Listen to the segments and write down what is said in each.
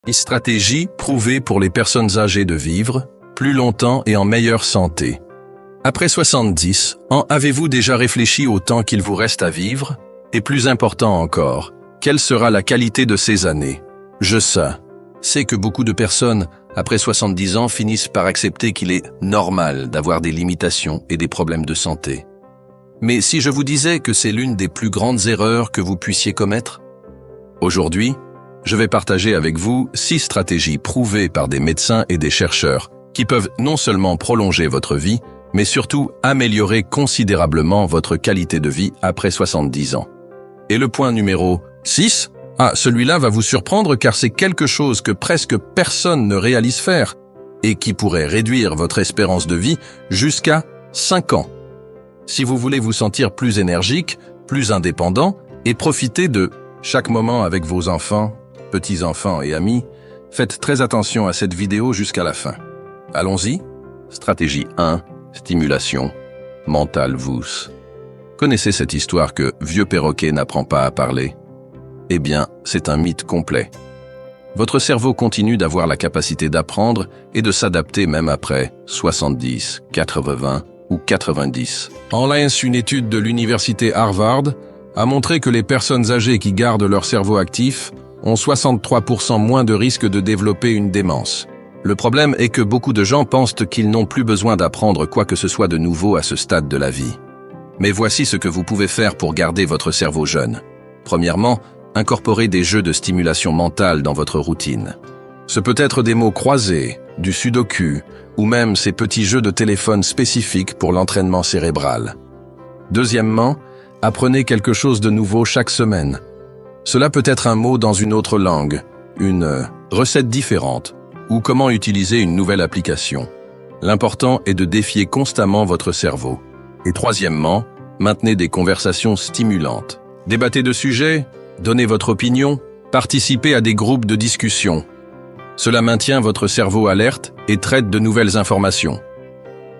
Une stratégie prouvée pour les personnes âgées de vivre plus longtemps et en meilleure santé. Après 70 ans, avez-vous déjà réfléchi au temps qu'il vous reste à vivre? Et plus important encore, quelle sera la qualité de ces années? Je sais que beaucoup de personnes, après 70 ans, finissent par accepter qu'il est normal d'avoir des limitations et des problèmes de santé. Mais si je vous disais que c'est l'une des plus grandes erreurs que vous puissiez commettre? Aujourd'hui, je vais partager avec vous 6 stratégies prouvées par des médecins et des chercheurs qui peuvent non seulement prolonger votre vie, mais surtout améliorer considérablement votre qualité de vie après 70 ans. Et le point numéro 6? Celui-là va vous surprendre car c'est quelque chose que presque personne ne réalise faire et qui pourrait réduire votre espérance de vie jusqu'à 5 ans. Si vous voulez vous sentir plus énergique, plus indépendant et profiter de chaque moment avec vos enfants, petits-enfants et amis, faites très attention à cette vidéo jusqu'à la fin. Allons-y. Stratégie 1. Stimulation mentale vous. Connaissez cette histoire que vieux perroquet n'apprend pas à parler? Eh bien, c'est un mythe complet. Votre cerveau continue d'avoir la capacité d'apprendre et de s'adapter même après 70, 80 ou 90. En Lens, une étude de l'université Harvard a montré que les personnes âgées qui gardent leur cerveau actif ont 63% moins de risque de développer une démence. Le problème est que beaucoup de gens pensent qu'ils n'ont plus besoin d'apprendre quoi que ce soit de nouveau à ce stade de la vie. Mais voici ce que vous pouvez faire pour garder votre cerveau jeune. Premièrement, incorporez des jeux de stimulation mentale dans votre routine. Ce peut être des mots croisés, du sudoku, ou même ces petits jeux de téléphone spécifiques pour l'entraînement cérébral. Deuxièmement, apprenez quelque chose de nouveau chaque semaine. Cela peut être un mot dans une autre langue, une recette différente, ou comment utiliser une nouvelle application. L'important est de défier constamment votre cerveau. Et troisièmement, maintenez des conversations stimulantes. Débattez de sujets, donnez votre opinion, participez à des groupes de discussion. Cela maintient votre cerveau alerte et traite de nouvelles informations.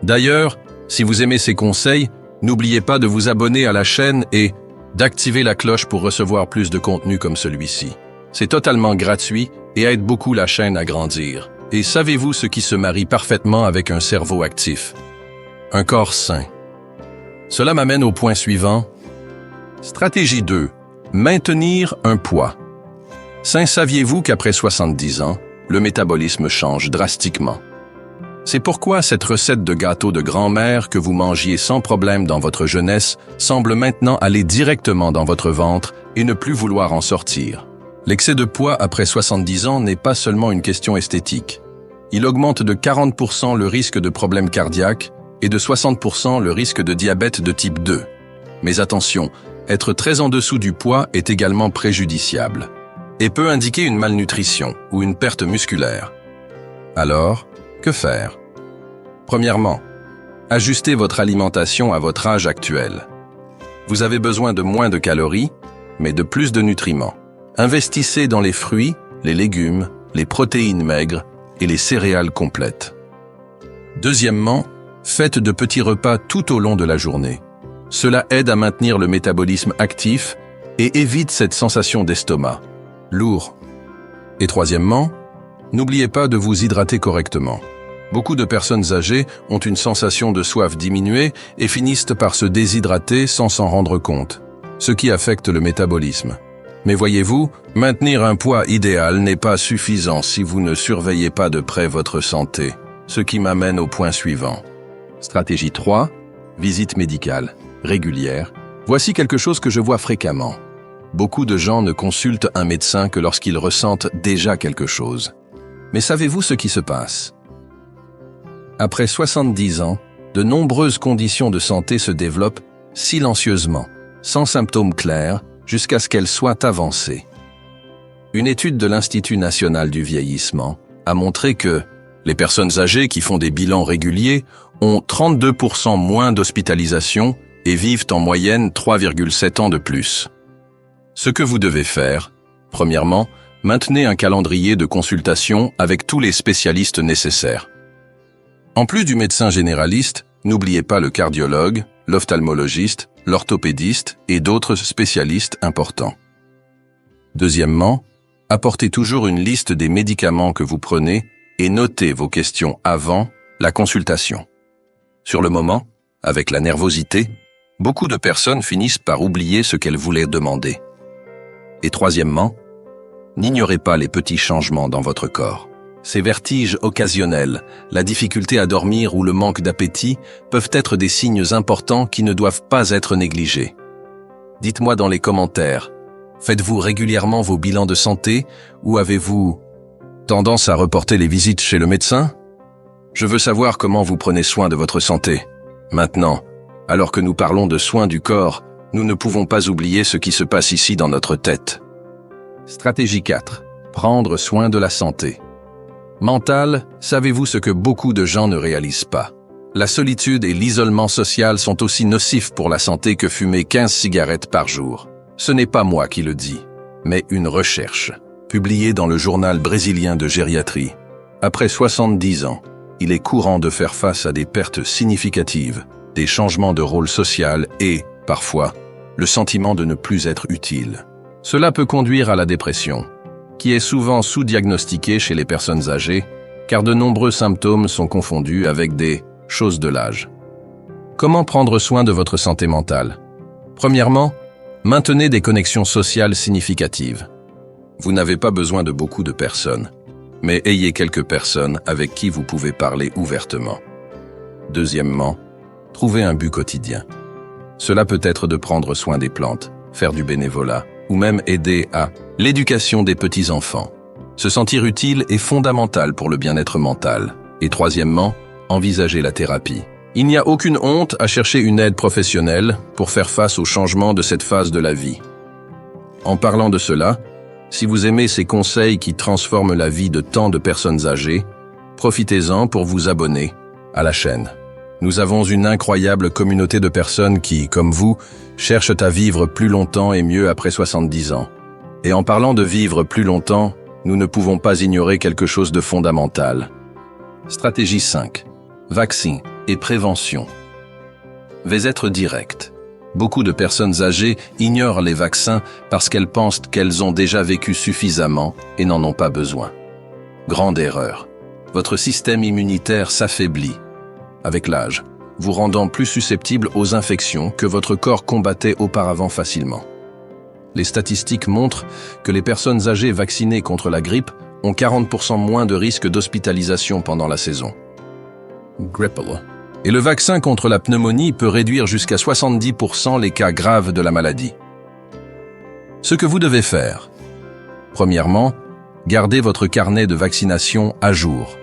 D'ailleurs, si vous aimez ces conseils, n'oubliez pas de vous abonner à la chaîne et d'activer la cloche pour recevoir plus de contenu comme celui-ci. C'est totalement gratuit et aide beaucoup la chaîne à grandir. Et savez-vous ce qui se marie parfaitement avec un cerveau actif? Un corps sain. Cela m'amène au point suivant. Stratégie 2. Maintenir un poids. Saviez-vous qu'après 70 ans, le métabolisme change drastiquement? C'est pourquoi cette recette de gâteau de grand-mère que vous mangiez sans problème dans votre jeunesse semble maintenant aller directement dans votre ventre et ne plus vouloir en sortir. L'excès de poids après 70 ans n'est pas seulement une question esthétique. Il augmente de 40% le risque de problèmes cardiaques et de 60% le risque de diabète de type 2. Mais attention, être très en dessous du poids est également préjudiciable et peut indiquer une malnutrition ou une perte musculaire. Alors, que faire? Premièrement, ajustez votre alimentation à votre âge actuel. Vous avez besoin de moins de calories, mais de plus de nutriments. Investissez dans les fruits, les légumes, les protéines maigres et les céréales complètes. Deuxièmement, faites de petits repas tout au long de la journée. Cela aide à maintenir le métabolisme actif et évite cette sensation d'estomac lourd. Et troisièmement, n'oubliez pas de vous hydrater correctement. Beaucoup de personnes âgées ont une sensation de soif diminuée et finissent par se déshydrater sans s'en rendre compte, ce qui affecte le métabolisme. Mais voyez-vous, maintenir un poids idéal n'est pas suffisant si vous ne surveillez pas de près votre santé, ce qui m'amène au point suivant. Stratégie 3. Visite médicale régulière. Voici quelque chose que je vois fréquemment. Beaucoup de gens ne consultent un médecin que lorsqu'ils ressentent déjà quelque chose. Mais savez-vous ce qui se passe? Après 70 ans, de nombreuses conditions de santé se développent silencieusement, sans symptômes clairs, jusqu'à ce qu'elles soient avancées. Une étude de l'Institut national du vieillissement a montré que les personnes âgées qui font des bilans réguliers ont 32% moins d'hospitalisation et vivent en moyenne 3,7 ans de plus. Ce que vous devez faire, premièrement, maintenez un calendrier de consultation avec tous les spécialistes nécessaires. En plus du médecin généraliste, n'oubliez pas le cardiologue, l'ophtalmologiste, l'orthopédiste et d'autres spécialistes importants. Deuxièmement, Apportez toujours une liste des médicaments que vous prenez et notez vos questions avant la consultation. Sur le moment, avec la nervosité, beaucoup de personnes finissent par oublier ce qu'elles voulaient demander. Et troisièmement, n'ignorez pas les petits changements dans votre corps. Ces vertiges occasionnels, la difficulté à dormir ou le manque d'appétit peuvent être des signes importants qui ne doivent pas être négligés. Dites-moi dans les commentaires, faites-vous régulièrement vos bilans de santé ou avez-vous tendance à reporter les visites chez le médecin? Je veux savoir comment vous prenez soin de votre santé. Maintenant, alors que nous parlons de soins du corps, nous ne pouvons pas oublier ce qui se passe ici dans notre tête. Stratégie 4. Prendre soin de la santé. Mentale, savez-vous ce que beaucoup de gens ne réalisent pas? La solitude et l'isolement social sont aussi nocifs pour la santé que fumer 15 cigarettes par jour. Ce n'est pas moi qui le dis, mais une recherche, publiée dans le journal brésilien de gériatrie. Après 70 ans, il est courant de faire face à des pertes significatives, des changements de rôle social et, parfois, le sentiment de ne plus être utile. Cela peut conduire à la dépression, qui est souvent sous-diagnostiquée chez les personnes âgées, car de nombreux symptômes sont confondus avec des choses de l'âge. Comment prendre soin de votre santé mentale? Premièrement, maintenez des connexions sociales significatives. Vous n'avez pas besoin de beaucoup de personnes, mais ayez quelques personnes avec qui vous pouvez parler ouvertement. Deuxièmement, trouvez un but quotidien. Cela peut être de prendre soin des plantes, faire du bénévolat, ou même aider à l'éducation des petits-enfants. Se sentir utile est fondamental pour le bien-être mental. Et troisièmement, envisagez la thérapie. Il n'y a aucune honte à chercher une aide professionnelle pour faire face aux changements de cette phase de la vie. En parlant de cela, si vous aimez ces conseils qui transforment la vie de tant de personnes âgées, profitez-en pour vous abonner à la chaîne. Nous avons une incroyable communauté de personnes qui, comme vous, cherchent à vivre plus longtemps et mieux après 70 ans. Et en parlant de vivre plus longtemps, nous ne pouvons pas ignorer quelque chose de fondamental. Stratégie 5. Vaccin et prévention. Vais être direct. Beaucoup de personnes âgées ignorent les vaccins parce qu'elles pensent qu'elles ont déjà vécu suffisamment et n'en ont pas besoin. Grande erreur. Votre système immunitaire s'affaiblit avec l'âge, vous rendant plus susceptible aux infections que votre corps combattait auparavant facilement. Les statistiques montrent que les personnes âgées vaccinées contre la grippe ont 40% moins de risque d'hospitalisation pendant la saison. Grippal. Et le vaccin contre la pneumonie peut réduire jusqu'à 70% les cas graves de la maladie. Ce que vous devez faire. Premièrement, gardez votre carnet de vaccination à jour.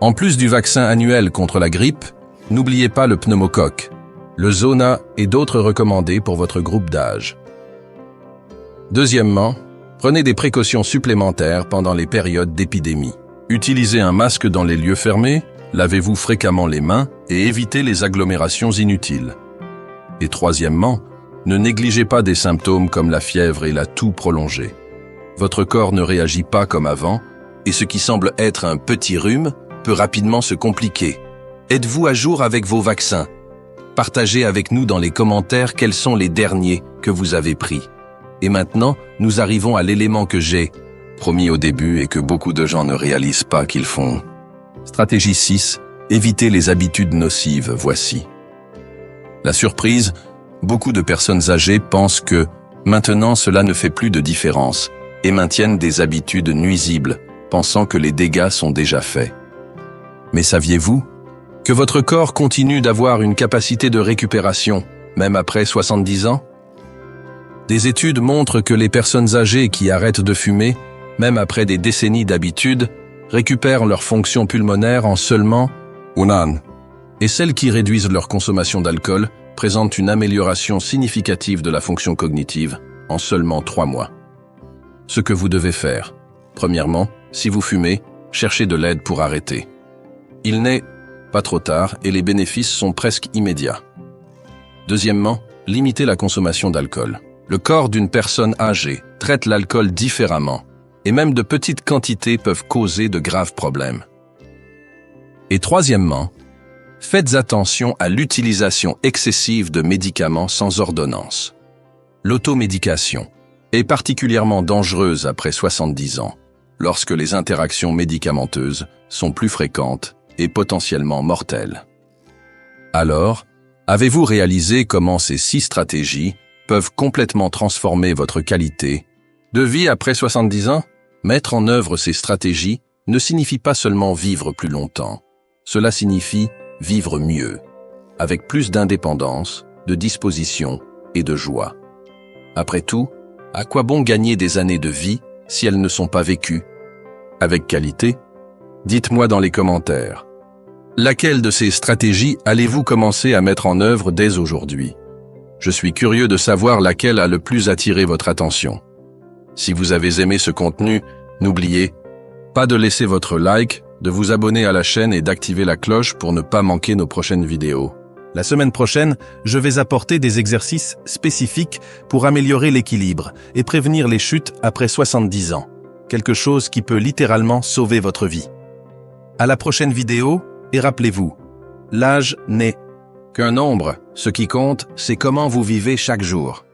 En plus du vaccin annuel contre la grippe, n'oubliez pas le pneumocoque, le zona et d'autres recommandés pour votre groupe d'âge. Deuxièmement, prenez des précautions supplémentaires pendant les périodes d'épidémie. Utilisez un masque dans les lieux fermés, lavez-vous fréquemment les mains et évitez les agglomérations inutiles. Et troisièmement, ne négligez pas des symptômes comme la fièvre et la toux prolongée. Votre corps ne réagit pas comme avant et ce qui semble être un petit rhume peut rapidement se compliquer. Êtes-vous à jour avec vos vaccins? Partagez avec nous dans les commentaires quels sont les derniers que vous avez pris. Et maintenant, nous arrivons à l'élément que j'ai promis au début et que beaucoup de gens ne réalisent pas qu'ils font. Stratégie 6. Évitez les habitudes nocives, voici. La surprise, beaucoup de personnes âgées pensent que maintenant cela ne fait plus de différence et maintiennent des habitudes nuisibles, pensant que les dégâts sont déjà faits. Mais saviez-vous que votre corps continue d'avoir une capacité de récupération, même après 70 ans? Des études montrent que les personnes âgées qui arrêtent de fumer, même après des décennies d'habitude, récupèrent leur fonction pulmonaire en seulement un an. Et celles qui réduisent leur consommation d'alcool présentent une amélioration significative de la fonction cognitive en seulement 3 mois. Ce que vous devez faire. Premièrement, si vous fumez, cherchez de l'aide pour arrêter. Il n'est pas trop tard et les bénéfices sont presque immédiats. Deuxièmement, limitez la consommation d'alcool. Le corps d'une personne âgée traite l'alcool différemment et même de petites quantités peuvent causer de graves problèmes. Et troisièmement, faites attention à l'utilisation excessive de médicaments sans ordonnance. L'automédication. est particulièrement dangereuse après 70 ans, lorsque les interactions médicamenteuses sont plus fréquentes et potentiellement mortelles. Alors, avez-vous réalisé comment ces 6 stratégies peuvent complètement transformer votre qualité de vie après 70 ans? Mettre en œuvre ces stratégies ne signifie pas seulement vivre plus longtemps. Cela signifie vivre mieux, avec plus d'indépendance, de disposition et de joie. Après tout, à quoi bon gagner des années de vie si elles ne sont pas vécues avec qualité? Dites-moi dans les commentaires. Laquelle de ces stratégies allez-vous commencer à mettre en œuvre dès aujourd'hui? Je suis curieux de savoir laquelle a le plus attiré votre attention. Si vous avez aimé ce contenu, n'oubliez pas de laisser votre like, de vous abonner à la chaîne et d'activer la cloche pour ne pas manquer nos prochaines vidéos. La semaine prochaine, je vais apporter des exercices spécifiques pour améliorer l'équilibre et prévenir les chutes après 70 ans. Quelque chose qui peut littéralement sauver votre vie. À la prochaine vidéo, et rappelez-vous, l'âge n'est qu'un nombre. Ce qui compte, c'est comment vous vivez chaque jour.